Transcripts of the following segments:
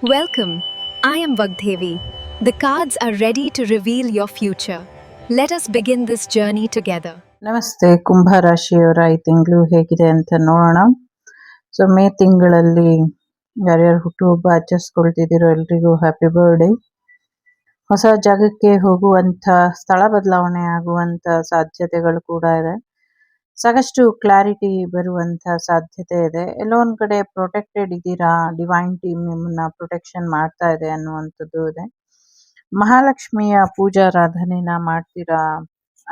Welcome. I am Vagdevi. The cards are ready to reveal your future. Let us begin this journey together. ನಮಸ್ತೆ ಕುಂಭ ರಾಶಿಯವರ ಈ ತಿಂಗಳು ಹೇಗಿದೆ ಅಂತ ನೋಡೋಣ. ಸೊ ಮೇ ತಿಂಗಳಲ್ಲಿ ಯಾರ್ಯಾರು ಹುಟ್ಟುಹಬ್ಬ ಆಚರಿಸ್ಕೊಳ್ತಿದ್ದೀರೋ ಎಲ್ರಿಗೂ ಹ್ಯಾಪಿ ಬರ್ಡೇ. ಹೊಸ ಜಾಗಕ್ಕೆ ಹೋಗುವಂಥ ಸ್ಥಳ ಬದಲಾವಣೆ ಆಗುವಂಥ ಸಾಧ್ಯತೆಗಳು ಕೂಡ ಇದೆ. ಸಾಕಷ್ಟು ಕ್ಲಾರಿಟಿ ಬರುವಂಥ ಸಾಧ್ಯತೆ ಇದೆ. ಎಲ್ಲೋ ಒಂದು ಕಡೆ ಪ್ರೊಟೆಕ್ಟೆಡ್ ಇದ್ದೀರಾ, ಡಿವೈನ್ ಟೀಮ್ ನಿಮ್ಮನ್ನ ಪ್ರೊಟೆಕ್ಷನ್ ಮಾಡ್ತಾ ಇದೆ ಅನ್ನುವಂಥದ್ದು ಇದೆ. ಮಹಾಲಕ್ಷ್ಮಿಯ ಪೂಜಾರಾಧನೆನ ಮಾಡ್ತೀರಾ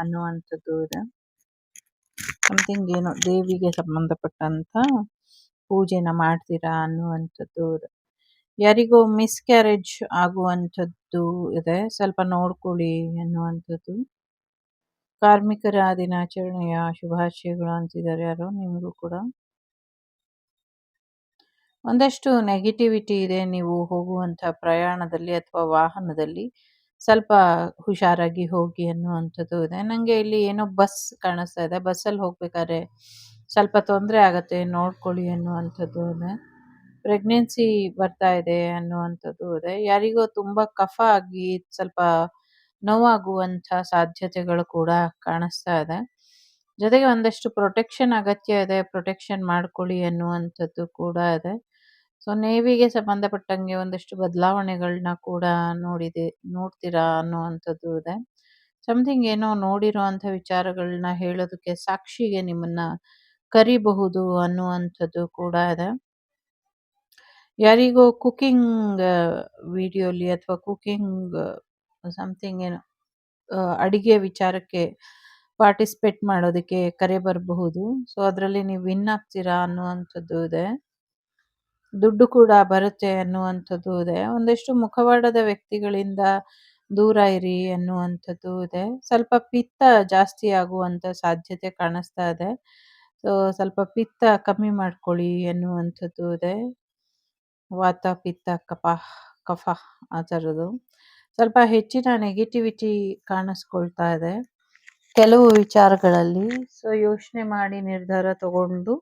ಅನ್ನುವಂಥದ್ದು ಇದೆ. ಸಮಥಿಂಗ್ ಏನೋ ದೇವಿಗೆ ಸಂಬಂಧಪಟ್ಟಂತ ಪೂಜೆನ ಮಾಡ್ತೀರಾ ಅನ್ನುವಂಥದ್ದು ಇದೆ. ಯಾರಿಗೋ ಮಿಸ್ಕ್ಯಾರೇಜ್ ಆಗುವಂಥದ್ದು ಇದೆ, ಸ್ವಲ್ಪ ನೋಡ್ಕೊಳ್ಳಿ ಅನ್ನುವಂಥದ್ದು. ಕಾರ್ಮಿಕರ ದಿನಾಚರಣೆಯ ಶುಭಾಶಯಗಳು ಅಂತಿದ್ದಾರೆ ಯಾರೋ, ನಿಮಗೂ ಕೂಡ. ಒಂದಷ್ಟು ನೆಗೆಟಿವಿಟಿ ಇದೆ ನೀವು ಹೋಗುವಂಥ ಪ್ರಯಾಣದಲ್ಲಿ ಅಥವಾ ವಾಹನದಲ್ಲಿ, ಸ್ವಲ್ಪ ಹುಷಾರಾಗಿ ಹೋಗಿ ಅನ್ನುವಂಥದ್ದು ಇದೆ. ನನಗೆ ಇಲ್ಲಿ ಏನೋ ಬಸ್ ಕಾಣಿಸ್ತಾ ಇದೆ, ಬಸ್ಸಲ್ಲಿ ಹೋಗ್ಬೇಕಾದ್ರೆ ಸ್ವಲ್ಪ ತೊಂದರೆ ಆಗತ್ತೆ, ನೋಡ್ಕೊಳ್ಳಿ ಅನ್ನುವಂಥದ್ದು ಇದೆ. ಪ್ರೆಗ್ನೆನ್ಸಿ ಬರ್ತಾ ಇದೆ ಅನ್ನುವಂಥದ್ದು ಇದೆ. ಯಾರಿಗೋ ತುಂಬ ಕಫ ಆಗಿ ಸ್ವಲ್ಪ ನೋವಾಗುವಂಥ ಸಾಧ್ಯತೆಗಳು ಕೂಡ ಕಾಣಿಸ್ತಾ ಇದೆ. ಜೊತೆಗೆ ಒಂದಷ್ಟು ಪ್ರೊಟೆಕ್ಷನ್ ಅಗತ್ಯ ಇದೆ, ಪ್ರೊಟೆಕ್ಷನ್ ಮಾಡ್ಕೊಳ್ಳಿ ಅನ್ನುವಂಥದ್ದು ಕೂಡ ಇದೆ. ಸೊ ನೇವಿಗೆ ಸಂಬಂಧಪಟ್ಟಂಗೆ ಒಂದಷ್ಟು ಬದಲಾವಣೆಗಳನ್ನ ಕೂಡ ನೋಡ್ತೀರಾ ಅನ್ನುವಂಥದ್ದು ಇದೆ. ಸಮಥಿಂಗ್ ಏನೋ ನೋಡಿರುವಂಥ ವಿಚಾರಗಳನ್ನ ಹೇಳೋದಕ್ಕೆ ಸಾಕ್ಷಿಗೆ ನಿಮ್ಮನ್ನ ಕರಿಬಹುದು ಅನ್ನುವಂಥದ್ದು ಕೂಡ ಇದೆ. ಯಾರಿಗೋ ಕುಕಿಂಗ್ ವಿಡಿಯೋಲಿ ಅಥವಾ ಕುಕಿಂಗ್ ಸಮಥಿಂಗ್ ಏನೋ ಅಡಿಗೆ ವಿಚಾರಕ್ಕೆ ಪಾರ್ಟಿಸಿಪೇಟ್ ಮಾಡೋದಕ್ಕೆ ಕರೆ ಬರಬಹುದು. ಸೊ ಅದರಲ್ಲಿ ನೀವು ವಿನ್ ಆಗ್ತೀರಾ ಅನ್ನುವಂಥದ್ದು ಇದೆ. ದುಡ್ಡು ಕೂಡ ಬರುತ್ತೆ ಅನ್ನುವಂಥದ್ದು ಇದೆ. ಒಂದಷ್ಟು ಮುಖವಾಡದ ವ್ಯಕ್ತಿಗಳಿಂದ ದೂರ ಇರಿ ಅನ್ನುವಂಥದ್ದು ಇದೆ. ಸ್ವಲ್ಪ ಪಿತ್ತ ಜಾಸ್ತಿ ಆಗುವಂಥ ಸಾಧ್ಯತೆ ಕಾಣಿಸ್ತಾ ಇದೆ. ಸೊ ಸ್ವಲ್ಪ ಪಿತ್ತ ಕಮ್ಮಿ ಮಾಡ್ಕೊಳ್ಳಿ ಅನ್ನುವಂಥದ್ದು ಇದೆ. ವಾತ ಪಿತ್ತ ಕಫ ಆ ಥರದ್ದು ಸ್ವಲ್ಪ ಹೆಚ್ಚಿನ ನೆಗೆಟಿವಿಟಿ ಕಾಣಿಸ್ಕೊಳ್ತಾ ಇದೆ ಕೆಲವು ವಿಚಾರಗಳಲ್ಲಿ. ಸೊ ಯೋಚನೆ ಮಾಡಿ ನಿರ್ಧಾರ ತಗೊಂಡು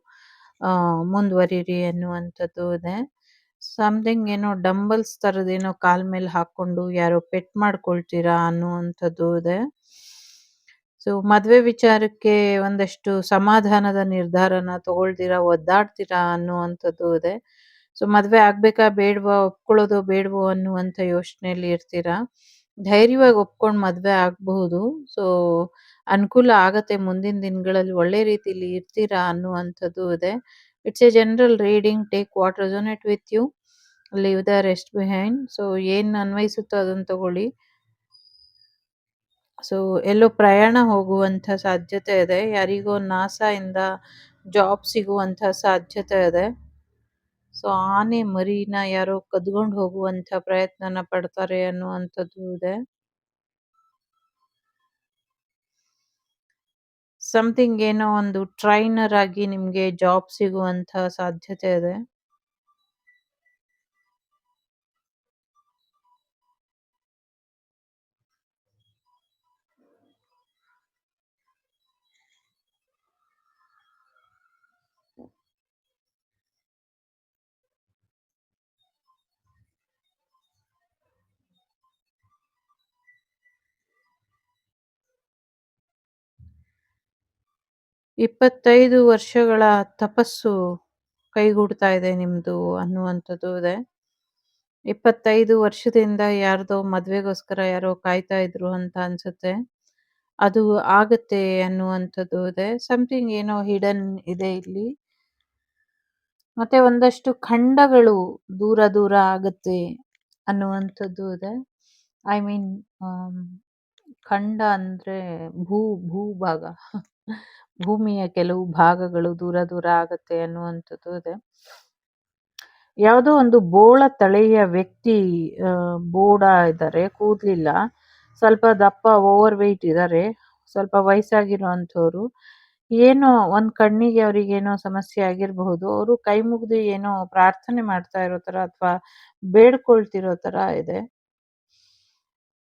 ಮುಂದುವರಿರಿ ಅನ್ನುವಂಥದ್ದು ಇದೆ. ಸಮಥಿಂಗ್ ಏನೋ ಡಂಬಲ್ಸ್ ಥರದ್ದೇನೋ ಕಾಲ್ ಮೇಲೆ ಹಾಕ್ಕೊಂಡು ಯಾರೋ ಪೆಟ್ ಮಾಡ್ಕೊಳ್ತೀರಾ ಅನ್ನುವಂಥದ್ದು ಇದೆ. ಸೊ ಮದುವೆ ವಿಚಾರಕ್ಕೆ ಒಂದಷ್ಟು ಸಮಾಧಾನದ ನಿರ್ಧಾರನ ತಗೊಳ್ತೀರಾ, ಒದ್ದಾಡ್ತೀರಾ ಅನ್ನುವಂಥದ್ದು ಇದೆ. ಸೊ ಮದುವೆ ಆಗ್ಬೇಕಾ ಬೇಡವಾ, ಒಪ್ಕೊಳ್ಳೋದು ಬೇಡವೋ ಅನ್ನುವಂಥ ಯೋಚನೆಯಲ್ಲಿ ಇರ್ತೀರಾ. ಧೈರ್ಯವಾಗಿ ಒಪ್ಕೊಂಡು ಮದುವೆ ಆಗಬಹುದು. ಸೊ ಅನುಕೂಲ ಆಗತ್ತೆ, ಮುಂದಿನ ದಿನಗಳಲ್ಲಿ ಒಳ್ಳೆ ರೀತಿಯಲ್ಲಿ ಇರ್ತೀರಾ ಅನ್ನುವಂಥದ್ದು ಇದೆ. It's a general reading, take what resonate with you, leave the rest behind. So ಏನು ಅನ್ವಯಿಸುತ್ತೋ ಅದನ್ನು ತಗೊಳ್ಳಿ. ಸೊ ಎಲ್ಲೋ ಪ್ರಯಾಣ ಹೋಗುವಂಥ ಸಾಧ್ಯತೆ ಇದೆ. ಯಾರಿಗೋ ನಾಸಾ ಇಂದ ಜಾಬ್ ಸಿಗುವಂಥ ಸಾಧ್ಯತೆ ಇದೆ. ಸೊ ಆನೆ ಮರಿನ ಯಾರೋ ಕದ್ಕೊಂಡು ಹೋಗುವಂಥ ಪ್ರಯತ್ನನ ಪಡ್ತಾರೆ ಅನ್ನುವಂಥದ್ದು ಇದೆ. ಸಮಥಿಂಗ್ ಏನೋ ಒಂದು ಟ್ರೈನರ್ ಆಗಿ ನಿಮಗೆ ಜಾಬ್ ಸಿಗುವಂಥ ಸಾಧ್ಯತೆ ಇದೆ. ಇಪ್ಪತ್ತೈದು ವರ್ಷಗಳ ತಪಸ್ಸು ಕೈಗೂಡ್ತಾ ಇದೆ ನಿಮ್ದು ಅನ್ನುವಂಥದ್ದು ಇದೆ. 25 ವರ್ಷದಿಂದ ಯಾರ್ದೋ ಮದ್ವೆಗೋಸ್ಕರ ಯಾರೋ ಕಾಯ್ತಾ ಇದ್ರು ಅಂತ ಅನ್ಸುತ್ತೆ. ಅದು ಆಗತ್ತೆ ಅನ್ನುವಂಥದ್ದು ಇದೆ. ಸಮಥಿಂಗ್ ಏನೋ ಹಿಡನ್ ಇದೆ ಇಲ್ಲಿ. ಮತ್ತೆ ಒಂದಷ್ಟು ಖಂಡಗಳು ದೂರ ದೂರ ಆಗತ್ತೆ ಅನ್ನುವಂಥದ್ದು ಇದೆ. ಐ ಮೀನ್ ಖಂಡ ಅಂದ್ರೆ ಭೂಭಾಗ ಭೂಮಿಯ ಕೆಲವು ಭಾಗಗಳು ದೂರ ದೂರ ಆಗತ್ತೆ ಅನ್ನುವಂಥದ್ದು ಇದೆ. ಯಾವುದೋ ಒಂದು ಬೋಳ ತಳೆಯ ವ್ಯಕ್ತಿ ಬೋಡ ಇದ್ದಾರೆ, ಕೂದಲಿಲ್ಲ, ಸ್ವಲ್ಪ ದಪ್ಪ ಓವರ್ ವೆಯ್ಟ್ ಇದ್ದಾರೆ, ಸ್ವಲ್ಪ ವಯಸ್ಸಾಗಿರೋ ಅಂಥವ್ರು. ಏನೋ ಒಂದು ಕಣ್ಣಿಗೆ ಅವ್ರಿಗೇನೋ ಸಮಸ್ಯೆ ಆಗಿರಬಹುದು. ಅವರು ಕೈ ಮುಗಿದು ಏನೋ ಪ್ರಾರ್ಥನೆ ಮಾಡ್ತಾ ಇರೋ ಥರ ಅಥವಾ ಬೇಡ್ಕೊಳ್ತಿರೋ ಥರ ಇದೆ.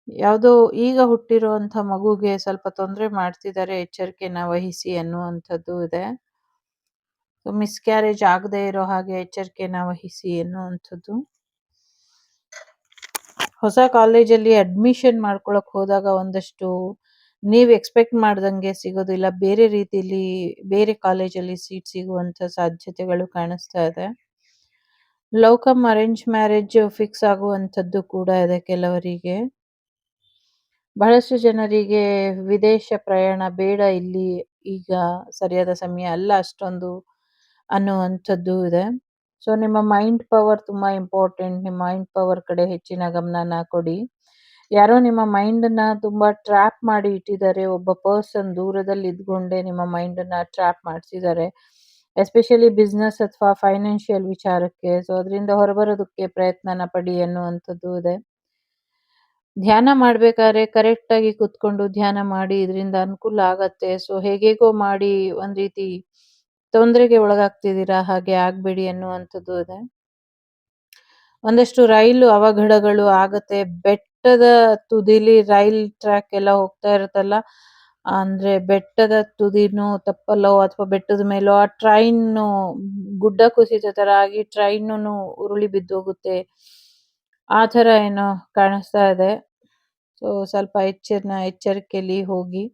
ಯಾವುದೋ ಈಗ ಹುಟ್ಟಿರುವಂಥ ಮಗುಗೆ ಸ್ವಲ್ಪ ತೊಂದರೆ ಮಾಡ್ತಿದ್ದಾರೆ, ಎಚ್ಚರಿಕೆನ ವಹಿಸಿ ಅನ್ನುವಂಥದ್ದು ಇದೆ. ಮಿಸ್ಕ್ಯಾರೇಜ್ ಆಗದೆ ಇರೋ ಹಾಗೆ ಎಚ್ಚರಿಕೆನ ವಹಿಸಿ ಅನ್ನುವಂಥದ್ದು. ಹೊಸ ಕಾಲೇಜಲ್ಲಿ ಅಡ್ಮಿಷನ್ ಮಾಡ್ಕೊಳಕ್ ಹೋದಾಗ ಒಂದಷ್ಟು ನೀವ್ ಎಕ್ಸ್‌ಪೆಕ್ಟ್ ಮಾಡ್ದಂಗೆ ಸಿಗೋದಿಲ್ಲ. ಬೇರೆ ರೀತಿಲಿ ಬೇರೆ ಕಾಲೇಜಲ್ಲಿ ಸೀಟ್ ಸಿಗುವಂತ ಸಾಧ್ಯತೆಗಳು ಕಾಣಿಸ್ತಾ ಇದೆ. Love come arrange marriage fix ಆಗುವಂಥದ್ದು ಕೂಡ ಇದೆ ಕೆಲವರಿಗೆ. ಬಹಳಷ್ಟು ಜನರಿಗೆ ವಿದೇಶ ಪ್ರಯಾಣ ಬೇಡ ಇಲ್ಲಿ, ಈಗ ಸರಿಯಾದ ಸಮಯ ಅಲ್ಲ ಅಷ್ಟೊಂದು ಅನ್ನುವಂಥದ್ದು ಇದೆ. ಸೊ ನಿಮ್ಮ ಮೈಂಡ್ ಪವರ್ ತುಂಬಾ ಇಂಪಾರ್ಟೆಂಟ್. ನಿಮ್ಮ ಮೈಂಡ್ ಪವರ್ ಕಡೆ ಹೆಚ್ಚಿನ ಗಮನನ ಕೊಡಿ. ಯಾರೋ ನಿಮ್ಮ ಮೈಂಡನ್ನ ತುಂಬಾ ಟ್ರ್ಯಾಪ್ ಮಾಡಿ ಇಟ್ಟಿದ್ದಾರೆ. ಒಬ್ಬ ಪರ್ಸನ್ ದೂರದಲ್ಲಿ ಇದ್ಕೊಂಡೇ ನಿಮ್ಮ ಮೈಂಡನ್ನ ಟ್ರ್ಯಾಪ್ ಮಾಡ್ಸಿದ್ದಾರೆ. ಎಸ್ಪೆಷಲಿ ಬಿಸ್ನೆಸ್ ಅಥವಾ ಫೈನಾನ್ಷಿಯಲ್ ವಿಚಾರಕ್ಕೆ. ಸೊ ಅದರಿಂದ ಹೊರಬರೋದಕ್ಕೆ ಪ್ರಯತ್ನನ ಪಡಿ ಅನ್ನುವಂಥದ್ದು ಇದೆ. ಧ್ಯಾನ ಮಾಡ್ಬೇಕಾದ್ರೆ ಕರೆಕ್ಟ್ ಆಗಿ ಕುತ್ಕೊಂಡು ಧ್ಯಾನ ಮಾಡಿ, ಇದರಿಂದ ಅನುಕೂಲ ಆಗತ್ತೆ. ಸೊ ಹೇಗೇಗೋ ಮಾಡಿ ಒಂದ್ ರೀತಿ ತೊಂದರೆಗೆ ಒಳಗಾಗ್ತಿದ್ದೀರಾ, ಹಾಗೆ ಆಗ್ಬೇಡಿ ಅನ್ನುವಂಥದ್ದು ಇದೆ. ಒಂದಷ್ಟು ರೈಲು ಅವಘಡಗಳು ಆಗತ್ತೆ. ಬೆಟ್ಟದ ತುದಿಲಿ ರೈಲ್ ಟ್ರ್ಯಾಕ್ ಎಲ್ಲ ಹೋಗ್ತಾ ಇರುತ್ತಲ್ಲ, ಅಂದ್ರೆ ಬೆಟ್ಟದ ತುದಿನೋ ತಪ್ಪಲೋ ಅಥವಾ ಬೆಟ್ಟದ ಮೇಲೋ ಆ ಟ್ರೈನು ಗುಡ್ಡ ಕುಸಿತ ತರ ಆಗಿ ಟ್ರೈನುನು ಉರುಳಿ ಬಿದ್ದೋಗುತ್ತೆ. ಆ ಥರ ಏನೋ ಕಾಣಿಸ್ತಾ ಇದೆ. ಸೊ ಸ್ವಲ್ಪ ಎಚ್ಚರಿಕೆಯಲ್ಲಿ ಹೋಗಿ.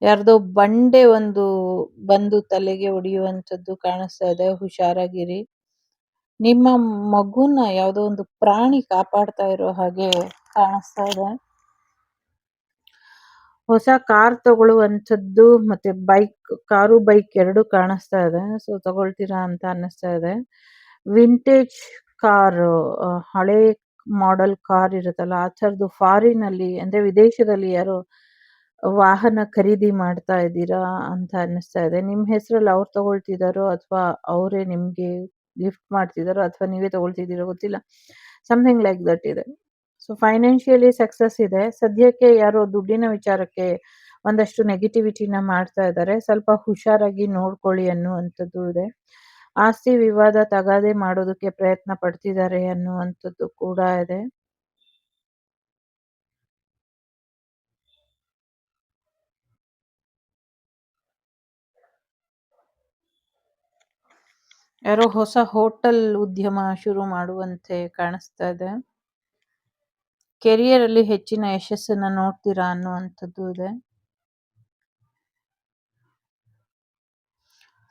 ಯಾರ್ದೋ ಬಂಡೆ ಒಂದು ಬಂದು ತಲೆಗೆ ಹೊಡೆಯುವಂಥದ್ದು ಕಾಣಿಸ್ತಾ ಇದೆ. ಹುಷಾರಾಗಿರಿ. ನಿಮ್ಮ ಮಗುನ ಯಾವುದೋ ಒಂದು ಪ್ರಾಣಿ ಕಾಪಾಡ್ತಾ ಇರೋ ಹಾಗೆ ಕಾಣಿಸ್ತಾ ಇದೆ. ಹೊಸ ಕಾರ್ ತಗೊಳ್ಳುವಂಥದ್ದು ಮತ್ತೆ ಕಾರು ಬೈಕ್ 2 ಕಾಣಿಸ್ತಾ ಇದೆ. ಸೊ ತಗೊಳ್ತೀರಾ ಅಂತ ಅನ್ನಿಸ್ತಾ ಇದೆ. ವಿಂಟೇಜ್ ಕಾರ್, ಹಳೆ ಮಾಡೆಲ್ ಕಾರ್ ಇರುತ್ತಲ್ಲ ಆ ಥರದ್ದು ಫಾರಿನಲ್ಲಿ ಅಂದ್ರೆ ವಿದೇಶದಲ್ಲಿ ಯಾರೋ ವಾಹನ ಖರೀದಿ ಮಾಡ್ತಾ ಇದ್ದೀರಾ ಅಂತ ಅನ್ನಿಸ್ತಾ ಇದೆ. ನಿಮ್ ಹೆಸರಲ್ಲಿ ಅವ್ರು ತಗೊಳ್ತಿದಾರೋ ಅಥವಾ ಅವರೇ ನಿಮ್ಗೆ ಗಿಫ್ಟ್ ಮಾಡ್ತಿದಾರೋ ಅಥವಾ ನೀವೇ ತಗೊಳ್ತಿದ್ದೀರೋ ಗೊತ್ತಿಲ್ಲ. ಸಮಥಿಂಗ್ ಲೈಕ್ ದಟ್ ಇದೆ. ಸೊ ಫೈನಾನ್ಷಿಯಲಿ ಸಕ್ಸಸ್ ಇದೆ. ಸದ್ಯಕ್ಕೆ ಯಾರೋ ದುಡ್ಡಿನ ವಿಚಾರಕ್ಕೆ ಒಂದಷ್ಟು ನೆಗೆಟಿವಿಟಿನ ಮಾಡ್ತಾ ಇದ್ದಾರೆ. ಸ್ವಲ್ಪ ಹುಷಾರಾಗಿ ನೋಡ್ಕೊಳ್ಳಿ ಅನ್ನುವಂಥದ್ದು ಇದೆ. ಆಸ್ತಿ ವಿವಾದ ತಗಾದೆ ಮಾಡೋದಕ್ಕೆ ಪ್ರಯತ್ನ ಪಡ್ತಿದ್ದಾರೆ ಅನ್ನುವಂಥದ್ದು ಕೂಡ ಇದೆ. ಯಾರೋ ಹೊಸ ಹೋಟೆಲ್ ಉದ್ಯಮ ಶುರು ಮಾಡುವಂತೆ ಕಾಣಿಸ್ತಾ ಇದೆ. ಕೆರಿಯರ್ ಅಲ್ಲಿ ಹೆಚ್ಚಿನ ಯಶಸ್ಸನ್ನ ನೋಡ್ತೀರಾ ಅನ್ನುವಂಥದ್ದು ಇದೆ.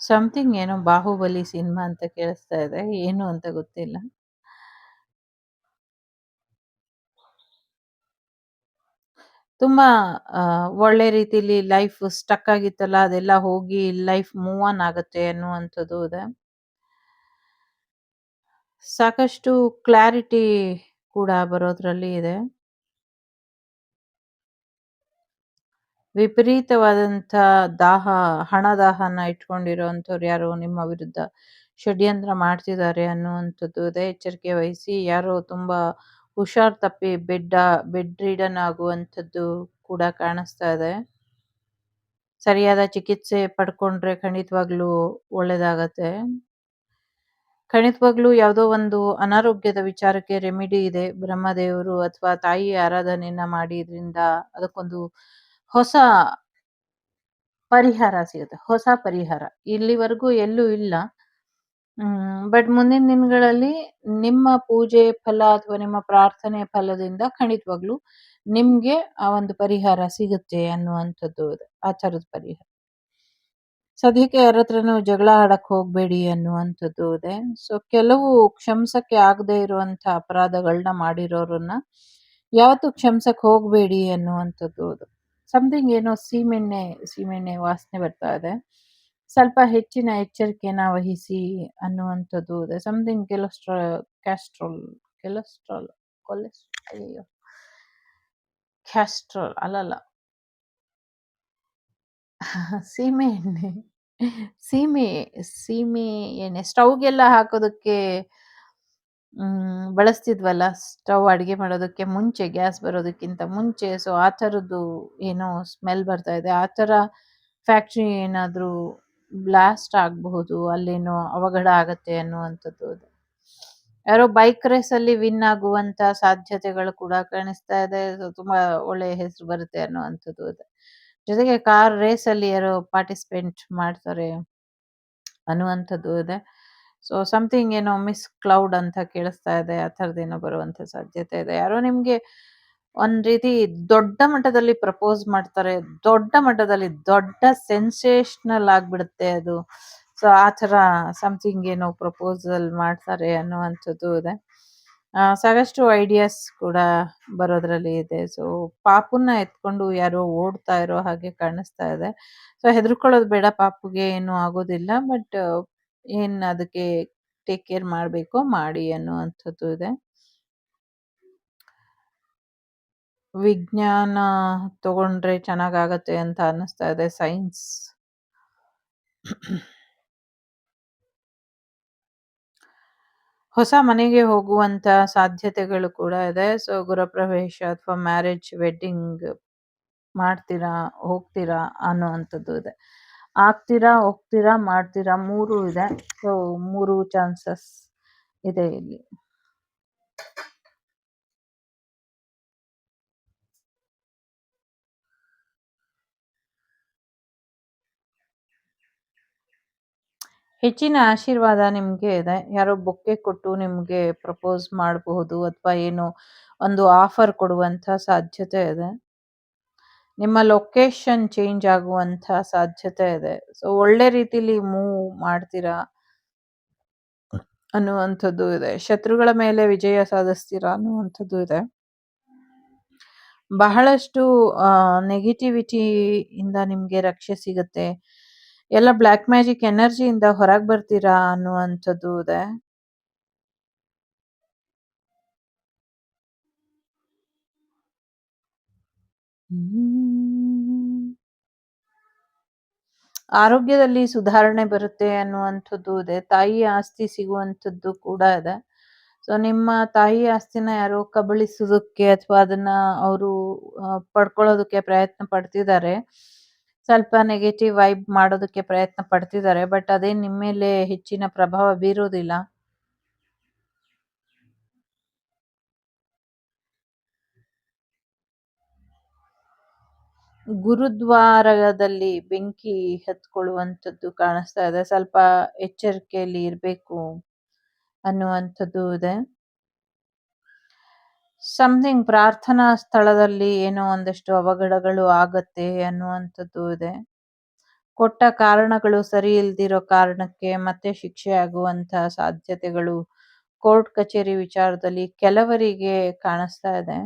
ಸಮಥಿಂಗ್ ಏನೋ ಬಾಹುಬಲಿ ಸಿನಿಮಾ ಅಂತ ಕೇಳಿಸ್ತಾ ಇದೆ. ಏನು ಅಂತ ಗೊತ್ತಿಲ್ಲ. ತುಂಬಾ ಒಳ್ಳೆ ರೀತಿಲಿ ಲೈಫ್ ಸ್ಟಕ್ ಆಗಿತ್ತಲ್ಲ ಅದೆಲ್ಲ ಹೋಗಿ ಲೈಫ್ ಮೂವ್ ಆನ್ ಆಗತ್ತೆ ಅನ್ನುವಂಥದ್ದು ಇದೆ. ಸಾಕಷ್ಟು ಕ್ಲಾರಿಟಿ ಕೂಡ ಬರೋದ್ರಲ್ಲಿ ಇದೆ. ವಿಪರೀತವಾದಂಥ ಹಣದಾಹನ ಇಟ್ಕೊಂಡಿರೋಂಥವ್ರು ಯಾರೋ ನಿಮ್ಮ ವಿರುದ್ಧ ಷಡ್ಯಂತ್ರ ಮಾಡ್ತಿದ್ದಾರೆ ಅನ್ನುವಂಥದ್ದು ಇದೆ. ಎಚ್ಚರಿಕೆ ವಹಿಸಿ. ಯಾರೋ ತುಂಬಾ ಹುಷಾರ್ ತಪ್ಪಿ ಬೆಡ್ ರಿಡನ್ ಆಗುವಂಥದ್ದು ಕೂಡ ಕಾಣಿಸ್ತಾ ಇದೆ. ಸರಿಯಾದ ಚಿಕಿತ್ಸೆ ಪಡ್ಕೊಂಡ್ರೆ ಖಂಡಿತವಾಗ್ಲೂ ಒಳ್ಳೇದಾಗತ್ತೆ. ಖಂಡಿತವಾಗ್ಲೂ ಯಾವುದೋ ಒಂದು ಅನಾರೋಗ್ಯದ ವಿಚಾರಕ್ಕೆ ರೆಮಿಡಿ ಇದೆ. ಬ್ರಹ್ಮದೇವರು ಅಥವಾ ತಾಯಿ ಆರಾಧನೆಯನ್ನ ಮಾಡಿ ಇದರಿಂದ ಅದಕ್ಕೊಂದು ಹೊಸ ಪರಿಹಾರ ಸಿಗುತ್ತೆ. ಹೊಸ ಪರಿಹಾರ. ಇಲ್ಲಿವರೆಗೂ ಎಲ್ಲೂ ಇಲ್ಲ. ಬಟ್ ಮುಂದಿನ ದಿನಗಳಲ್ಲಿ ನಿಮ್ಮ ಪೂಜೆ ಫಲ ಅಥವಾ ನಿಮ್ಮ ಪ್ರಾರ್ಥನೆ ಫಲದಿಂದ ಖಂಡಿತವಾಗ್ಲೂ ನಿಮ್ಗೆ ಆ ಒಂದು ಪರಿಹಾರ ಸಿಗುತ್ತೆ ಅನ್ನುವಂಥದ್ದು ಇದೆ. ಆ ಥರದ ಪರಿಹಾರ. ಸದ್ಯಕ್ಕೆ ಯಾರ ಹತ್ರನೂ ಜಗಳ ಆಡಕ್ ಹೋಗ್ಬೇಡಿ ಅನ್ನುವಂಥದ್ದು ಇದೆ. ಸೊ ಕೆಲವು ಕ್ಷಮಿಸಕ್ಕೆ ಆಗದೆ ಇರುವಂತ ಅಪರಾಧಗಳನ್ನ ಮಾಡಿರೋರನ್ನ ಯಾವತ್ತೂ ಕ್ಷಮಿಸಕ್ ಹೋಗ್ಬೇಡಿ ಅನ್ನುವಂಥದ್ದು ಇದು. ಸಮಥಿಂಗ್ ಏನೋ ಸೀಮೆಣ್ಣೆ ವಾಸನೆ ಬರ್ತಾ ಇದೆ. ಸ್ವಲ್ಪ ಹೆಚ್ಚಿನ ಎಚ್ಚರಿಕೆನ ವಹಿಸಿ ಅನ್ನುವಂಥದ್ದು ಇದೆ. ಸಮಥಿಂಗ್ ಕೊಲೆಸ್ಟ್ರಾಲ್ ಅಯ್ಯಯ್ಯೋ ಕ್ಯಾಸ್ಟ್ರಾಲ್ ಅಲ್ಲಲ್ಲ ಸೀಮೆ ಎಣ್ಣೆ ಸೀಮೆ ಸೀಮೆ ಎಣ್ಣೆ ಸ್ಟವ್ಗೆಲ್ಲ ಹಾಕೋದಕ್ಕೆ ಬಳಸ್ತಿದ್ವಲ್ಲ, ಸ್ಟವ್ ಅಡಿಗೆ ಮಾಡೋದಕ್ಕೆ ಮುಂಚೆ, ಗ್ಯಾಸ್ ಬರೋದಕ್ಕಿಂತ ಮುಂಚೆ. ಸೊ ಆ ಥರದ್ದು ಏನೋ ಸ್ಮೆಲ್ ಬರ್ತಾ ಇದೆ. ಆ ಥರ ಫ್ಯಾಕ್ಟ್ರಿ ಏನಾದರೂ ಬ್ಲಾಸ್ಟ್ ಆಗಬಹುದು, ಅಲ್ಲೇನೋ ಅವಘಡ ಆಗತ್ತೆ ಅನ್ನುವಂಥದ್ದು ಇದೆ. ಯಾರೋ ಬೈಕ್ ರೇಸಲ್ಲಿ ವಿನ್ ಆಗುವಂತ ಸಾಧ್ಯತೆಗಳು ಕೂಡ ಕಾಣಿಸ್ತಾ ಇದೆ. ತುಂಬಾ ಒಳ್ಳೆಯ ಹೆಸರು ಬರುತ್ತೆ ಅನ್ನುವಂಥದ್ದು ಇದೆ. ಜೊತೆಗೆ ಕಾರ್ ರೇಸಲ್ಲಿ ಯಾರೋ ಪಾರ್ಟಿಸಿಪೇಟ್ ಮಾಡ್ತಾರೆ ಅನ್ನುವಂಥದ್ದು ಇದೆ. ಸೊ ಸಮಥಿಂಗ್ ಏನೋ ಮಿಸ್ ಕ್ಲೌಡ್ ಅಂತ ಕೇಳಿಸ್ತಾ ಇದೆ. ಆ ಥರದ್ದೇನೋ ಬರುವಂಥ ಸಾಧ್ಯತೆ ಇದೆ. ಯಾರೋ ನಿಮ್ಗೆ ಒಂದ್ ರೀತಿ ದೊಡ್ಡ ಮಟ್ಟದಲ್ಲಿ ಪ್ರಪೋಸ್ ಮಾಡ್ತಾರೆ. ದೊಡ್ಡ ಮಟ್ಟದಲ್ಲಿ ದೊಡ್ಡ ಸೆನ್ಸೇಷನಲ್ ಆಗ್ಬಿಡುತ್ತೆ ಅದು. ಸೊ ಆ ಥರ ಸಮಥಿಂಗ್ ಏನೋ ಪ್ರಪೋಸಲ್ ಮಾಡ್ತಾರೆ ಅನ್ನುವಂಥದ್ದು ಇದೆ. ಸಾಕಷ್ಟು ಐಡಿಯಾಸ್ ಕೂಡ ಬರೋದ್ರಲ್ಲಿ ಇದೆ. ಸೊ ಪಾಪುನ ಎತ್ಕೊಂಡು ಯಾರೋ ಓಡ್ತಾ ಇರೋ ಹಾಗೆ ಕಾಣಿಸ್ತಾ ಇದೆ. ಸೊ ಹೆದರ್ಕೊಳ್ಳೋದು ಬೇಡ, ಪಾಪುಗೆ ಏನು ಆಗೋದಿಲ್ಲ. ಬಟ್ ಏನ್ ಅದಕ್ಕೆ ಟೇಕ್ ಕೇರ್ ಮಾಡ್ಬೇಕೋ ಮಾಡಿ ಅನ್ನುವಂಥದ್ದು ಇದೆ. ವಿಜ್ಞಾನ ತಗೊಂಡ್ರೆ ಚೆನ್ನಾಗಾಗತ್ತೆ ಅಂತ ಅನ್ನಿಸ್ತಾ ಇದೆ. ಸೈನ್ಸ್ ಹೊಸ ಮನೆಗೆ ಹೋಗುವಂತ ಸಾಧ್ಯತೆಗಳು ಕೂಡ ಇದೆ. ಸೊ ಗೃಹಪ್ರವೇಶ ಅಥವಾ ಮ್ಯಾರೇಜ್, ವೆಡ್ಡಿಂಗ್ ಮಾಡ್ತೀರಾ, ಹೋಗ್ತೀರಾ ಅನ್ನುವಂಥದ್ದು ಇದೆ. ಆಗ್ತೀರಾ, ಹೋಗ್ತೀರಾ, ಮಾಡ್ತೀರಾ 3 ಇದೆ. ಸೊ 3 ಚಾನ್ಸಸ್ ಇದೆ ಇಲ್ಲಿ. ಹೆಚ್ಚಿನ ಆಶೀರ್ವಾದ ನಿಮ್ಗೆ ಇದೆ. ಯಾರೋ ಬೊಕ್ಕೆ ಕೊಟ್ಟು ನಿಮ್ಗೆ ಪ್ರಪೋಸ್ ಮಾಡಬಹುದು ಅಥವಾ ಏನೋ ಒಂದು ಆಫರ್ ಕೊಡುವಂತ ಸಾಧ್ಯತೆ ಇದೆ. ನಿಮ್ಮ ಲೊಕೇಶನ್ ಚೇಂಜ್ ಆಗುವಂತ ಸಾಧ್ಯತೆ ಇದೆ. ಸೊ ಒಳ್ಳೆ ರೀತಿಲಿ ಮೂವ್ ಮಾಡ್ತೀರಾ ಅನ್ನುವಂಥದ್ದು ಇದೆ. ಶತ್ರುಗಳ ಮೇಲೆ ವಿಜಯ ಸಾಧಿಸ್ತೀರಾ ಅನ್ನುವಂಥದ್ದು ಇದೆ. ಬಹಳಷ್ಟು ನೆಗೆಟಿವಿಟಿ ಇಂದ ನಿಮ್ಗೆ ರಕ್ಷೆ ಸಿಗುತ್ತೆ. ಎಲ್ಲ ಬ್ಲಾಕ್ ಮ್ಯಾಜಿಕ್ ಎನರ್ಜಿಯಿಂದ ಹೊರಗೆ ಬರ್ತೀರಾ ಅನ್ನುವಂಥದ್ದು ಇದೆ. ಆರೋಗ್ಯದಲ್ಲಿ ಸುಧಾರಣೆ ಬರುತ್ತೆ ಅನ್ನುವಂಥದ್ದು ಇದೆ. ತಾಯಿ ಆಸ್ತಿ ಸಿಗುವಂಥದ್ದು ಕೂಡ ಇದೆ. ಸೊ ನಿಮ್ಮ ತಾಯಿ ಆಸ್ತಿನ ಯಾರೋ ಕಬಳಿಸೋದಕ್ಕೆ ಅಥವಾ ಅದನ್ನ ಅವರು ಪಡ್ಕೊಳ್ಳೋದಕ್ಕೆ ಪ್ರಯತ್ನ ಪಡ್ತಿದ್ದಾರೆ. ಸ್ವಲ್ಪ ನೆಗೆಟಿವ್ ವೈಬ್ ಮಾಡೋದಕ್ಕೆ ಪ್ರಯತ್ನ ಪಡ್ತಿದ್ದಾರೆ. ಬಟ್ ಅದೇನ್ ನಿಮ್ಮ ಮೇಲೆ ಹೆಚ್ಚಿನ ಪ್ರಭಾವ ಬೀರೋದಿಲ್ಲ. ಗುರುದ್ವಾರದಲ್ಲಿ ಬೆಂಕಿ ಹತ್ಕೊಳ್ಳುವಂಥದ್ದು ಕಾಣಿಸ್ತಾ ಇದೆ. ಸ್ವಲ್ಪ ಎಚ್ಚರಿಕೆಯಲ್ಲಿ ಇರಬೇಕು ಅನ್ನುವಂಥದ್ದು ಇದೆ. ಸಮಥಿಂಗ್ ಪ್ರಾರ್ಥನಾ ಸ್ಥಳದಲ್ಲಿ ಏನೋ ಒಂದಷ್ಟು ಅವಘಡಗಳು ಆಗತ್ತೆ ಅನ್ನುವಂಥದ್ದು ಇದೆ. ಕೊಟ್ಟ ಕಾರಣಗಳು ಸರಿ ಇಲ್ದಿರೋ ಕಾರಣಕ್ಕೆ ಮತ್ತೆ ಶಿಕ್ಷೆ ಆಗುವಂತ ಸಾಧ್ಯತೆಗಳು ಕೋರ್ಟ್ ಕಚೇರಿ ವಿಚಾರದಲ್ಲಿ ಕೆಲವರಿಗೆ ಕಾಣಿಸ್ತಾ ಇದೆ.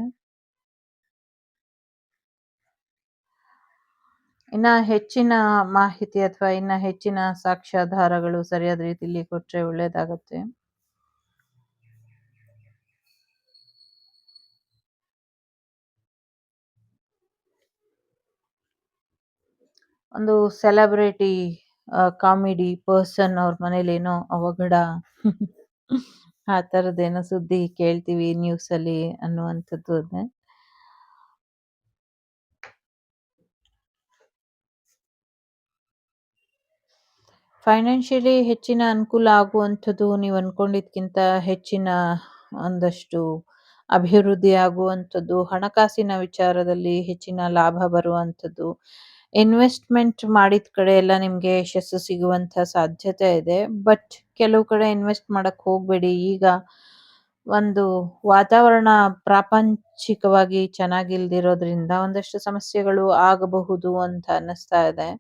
ಇನ್ನ ಹೆಚ್ಚಿನ ಮಾಹಿತಿ ಅಥವಾ ಇನ್ನ ಹೆಚ್ಚಿನ ಸಾಕ್ಷ್ಯಾಧಾರಗಳು ಸರಿಯಾದ ರೀತಿಯಲ್ಲಿ ಕೊಟ್ರೆ ಒಳ್ಳೇದಾಗತ್ತೆ. ಒಂದು ಸೆಲೆಬ್ರಿಟಿ ಕಾಮಿಡಿ ಪರ್ಸನ್ ಅವ್ರ ಮನೇಲಿ ಏನೋ ಅವಘಡ ಆ ಥರದ್ದೇನೋ ಸುದ್ದಿ ಕೇಳ್ತೀವಿ ನ್ಯೂಸ್ ಅಲ್ಲಿ ಅನ್ನುವಂಥದ್ದು ಇದೆ. ಫೈನಾನ್ಷಿಯಲಿ ಹೆಚ್ಚಿನ ಅನುಕೂಲ ಆಗುವಂಥದ್ದು, ನೀವು ಅನ್ಕೊಂಡಿದ್ಕಿಂತ ಹೆಚ್ಚಿನ ಒಂದಷ್ಟು ಅಭಿವೃದ್ಧಿ ಆಗುವಂಥದ್ದು, ಹಣಕಾಸಿನ ವಿಚಾರದಲ್ಲಿ ಹೆಚ್ಚಿನ ಲಾಭ ಬರುವಂಥದ್ದು, ಇನ್ವೆಸ್ಟ್ಮೆಂಟ್ ಮಾಡಿದ ಕಡೆ ಎಲ್ಲ ನಿಮ್ಗೆ ಯಶಸ್ಸು ಸಿಗುವಂಥ ಸಾಧ್ಯತೆ ಇದೆ. ಬಟ್ ಕೆಲವು ಕಡೆ ಇನ್ವೆಸ್ಟ್ ಮಾಡಕ್ ಹೋಗ್ಬೇಡಿ. ಈಗ ಒಂದು ವಾತಾವರಣ ಪ್ರಾಪಂಚಿಕವಾಗಿ ಚೆನ್ನಾಗಿಲ್ದಿರೋದ್ರಿಂದ ಒಂದಷ್ಟು ಸಮಸ್ಯೆಗಳು ಆಗಬಹುದು ಅಂತ ಅನ್ನಿಸ್ತಾ ಇದೆ.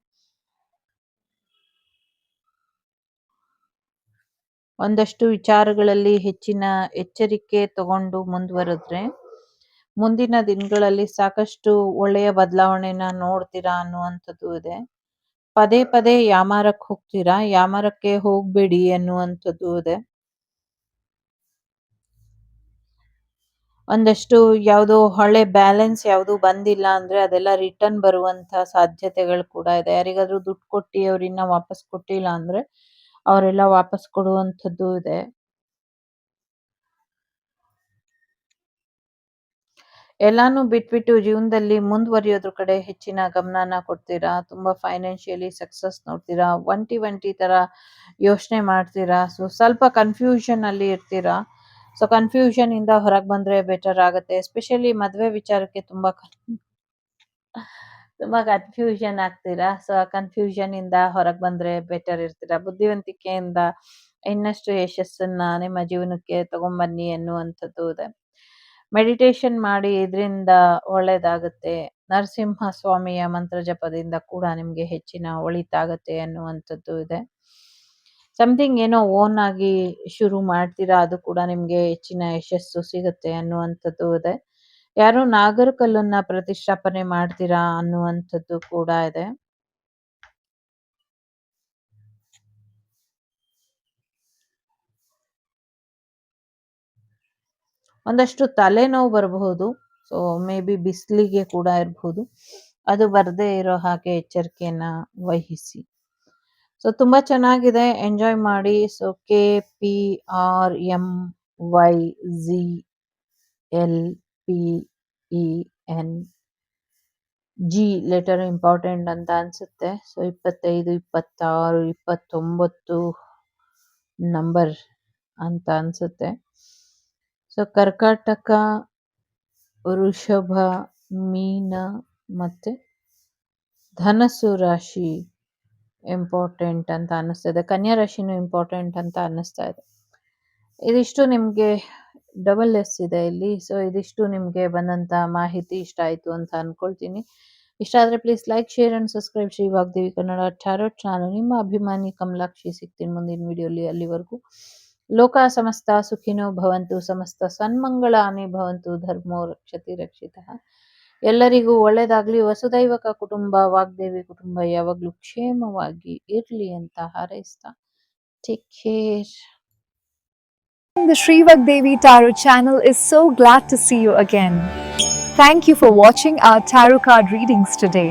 ಒಂದಷ್ಟು ವಿಚಾರಗಳಲ್ಲಿ ಹೆಚ್ಚಿನ ಎಚ್ಚರಿಕೆ ತಗೊಂಡು ಮುಂದುವರೆದ್ರೆ ಮುಂದಿನ ದಿನಗಳಲ್ಲಿ ಸಾಕಷ್ಟು ಒಳ್ಳೆಯ ಬದಲಾವಣೆನ ನೋಡ್ತೀರಾ ಅನ್ನುವಂಥದ್ದು ಇದೆ. ಪದೇ ಪದೇ ಯಾಮಾರಕ್ಕೆ ಹೋಗ್ತೀರಾ, ಯಾಮಾರಕ್ಕೆ ಹೋಗ್ಬೇಡಿ ಅನ್ನುವಂಥದ್ದು ಇದೆ. ಒಂದಷ್ಟು ಯಾವುದೋ ಹಳೆ ಬ್ಯಾಲೆನ್ಸ್ ಯಾವುದು ಬಂದಿಲ್ಲ ಅಂದ್ರೆ ಅದೆಲ್ಲ ರಿಟರ್ನ್ ಬರುವಂತ ಸಾಧ್ಯತೆಗಳು ಕೂಡ ಇದೆ. ಯಾರಿಗಾದ್ರೂ ದುಡ್ಡು ಕೊಟ್ಟು ಅವ್ರಿನ್ನ ವಾಪಸ್ ಕೊಟ್ಟಿಲ್ಲ ಅಂದ್ರೆ ಅವರೆಲ್ಲ ವಾಪಸ್ ಕೊಡುವಂಥದ್ದು ಇದೆ. ಎಲ್ಲಾನು ಬಿಟ್ಬಿಟ್ಟು ಜೀವನದಲ್ಲಿ ಮುಂದುವರಿಯೋದ್ರ ಕಡೆ ಹೆಚ್ಚಿನ ಗಮನನ ಕೊಡ್ತೀರಾ. ತುಂಬಾ ಫೈನಾನ್ಷಿಯಲಿ ಸಕ್ಸಸ್ ನೋಡ್ತೀರಾ. ಒಂಟಿ ಒಂಟಿ ತರ ಯೋಚನೆ ಮಾಡ್ತೀರಾ. ಸೊ ಸ್ವಲ್ಪ ಕನ್ಫ್ಯೂಷನ್ ಅಲ್ಲಿ ಇರ್ತೀರಾ. ಸೊ ಕನ್ಫ್ಯೂಷನ್ ಇಂದ ಹೊರಗೆ ಬಂದ್ರೆ ಬೆಟರ್ ಆಗುತ್ತೆ. ಎಸ್ಪೆಷಲಿ ಮದ್ವೆ ವಿಚಾರಕ್ಕೆ ತುಂಬಾ ಕನ್ಫ್ಯೂಷನ್ ಆಗ್ತೀರಾ. ಸೊ ಆ ಕನ್ಫ್ಯೂಷನ್ ಇಂದ ಹೊರಗೆ ಬಂದ್ರೆ ಬೆಟರ್ ಇರ್ತೀರಾ. ಬುದ್ಧಿವಂತಿಕೆಯಿಂದ ಇನ್ನಷ್ಟು ಯಶಸ್ಸನ್ನ ನಿಮ್ಮ ಜೀವನಕ್ಕೆ ತಗೊಂಬನ್ನಿ ಎನ್ನುವಂಥದ್ದು ಇದೆ. ಮೆಡಿಟೇಷನ್ ಮಾಡಿ, ಇದರಿಂದ ಒಳ್ಳೇದಾಗುತ್ತೆ. ನರಸಿಂಹ ಸ್ವಾಮಿಯ ಮಂತ್ರ ಜಪದಿಂದ ಕೂಡ ನಿಮ್ಗೆ ಹೆಚ್ಚಿನ ಒಳಿತಾಗತ್ತೆ ಅನ್ನುವಂಥದ್ದು ಇದೆ. ಸಮಥಿಂಗ್ ಏನೋ ಓನ್ ಆಗಿ ಶುರು ಮಾಡ್ತೀರಾ, ಅದು ಕೂಡ ನಿಮ್ಗೆ ಹೆಚ್ಚಿನ ಯಶಸ್ಸು ಸಿಗುತ್ತೆ ಅನ್ನುವಂಥದ್ದು ಇದೆ. ಯಾರೋ ನಾಗರಕಲ್ಲನ್ನ ಪ್ರತಿಷ್ಠಾಪನೆ ಮಾಡ್ತೀರಾ ಅನ್ನುವಂಥದ್ದು ಕೂಡ ಇದೆ. ಒಂದಷ್ಟು ತಲೆನೋವು ಬರಬಹುದು. ಸೊ ಮೇ ಬಿ ಬಿಸಿಲಿಗೆ ಕೂಡ ಇರಬಹುದು. ಅದು ಬರದೇ ಇರೋ ಹಾಗೆ ಎಚ್ಚರಿಕೆಯನ್ನ ವಹಿಸಿ. ಸೊ ತುಂಬಾ ಚೆನ್ನಾಗಿದೆ, ಎಂಜಾಯ್ ಮಾಡಿ. So KPRMYZLPEN G letter important ಅಂತ ಅನ್ಸುತ್ತೆ. ಸೊ 25, 26, 29 ನಂಬರ್ ಅಂತ ಅನ್ಸುತ್ತೆ. ಸೊ ಕರ್ಕಾಟಕ, ವೃಷಭ, ಮೀನ ಮತ್ತೆ ಧನಸ್ಸು ರಾಶಿ ಇಂಪಾರ್ಟೆಂಟ್ ಅಂತ ಅನ್ನಿಸ್ತಾ ಕನ್ಯಾ ರಾಶಿನೂ ಇಂಪಾರ್ಟೆಂಟ್ ಅಂತ ಅನ್ನಿಸ್ತಾ ಇದೆ. ಇದಿಷ್ಟು ನಿಮಗೆ ಡಬಲ್ ಎಸ್ ಇದೆ ಇಲ್ಲಿ. ಸೊ ಇದಿಷ್ಟು ನಿಮಗೆ ಬಂದಂತ ಮಾಹಿತಿ ಇಷ್ಟ ಆಯ್ತು ಅಂತ ಅನ್ಕೊಳ್ತೀನಿ. ಇಷ್ಟ ಆದ್ರೆ please like, share and subscribe Shri Vagdevi Kannada tarot. ನಾನು ನಿಮ್ಮ ಅಭಿಮಾನಿ ಕಮಲಾಕ್ಷಿ. ಸಿಗ್ತೀನಿ ಮುಂದಿನ ವಿಡಿಯೋಲಿ. ಅಲ್ಲಿವರೆಗೂ ಲೋಕ ಸಮಸ್ತ ಸುಖಿನೋ ಭವಂತು, ಸಮಸ್ತ ಸನ್ಮಂಗಳಾನಿ ಭವಂತು, ಧರ್ಮೋ ರಕ್ಷತಿ ರಕ್ಷಿತಃ. ಎಲ್ಲರಿಗೂ ಒಳ್ಳೇದಾಗ್ಲಿ. ವಸುದೈವಕ ಕುಟುಂಬ, ವಾಗ್ದೇವಿ ಕುಟುಂಬ ಯಾವಾಗ್ಲೂ ಕ್ಷೇಮವಾಗಿ ಇರ್ಲಿ ಅಂತ ಹಾರೈಸ್ತಾ take care. The Sri Vagdevi Tarot channel is so glad to see you again. Thank you for watching our tarot card readings today.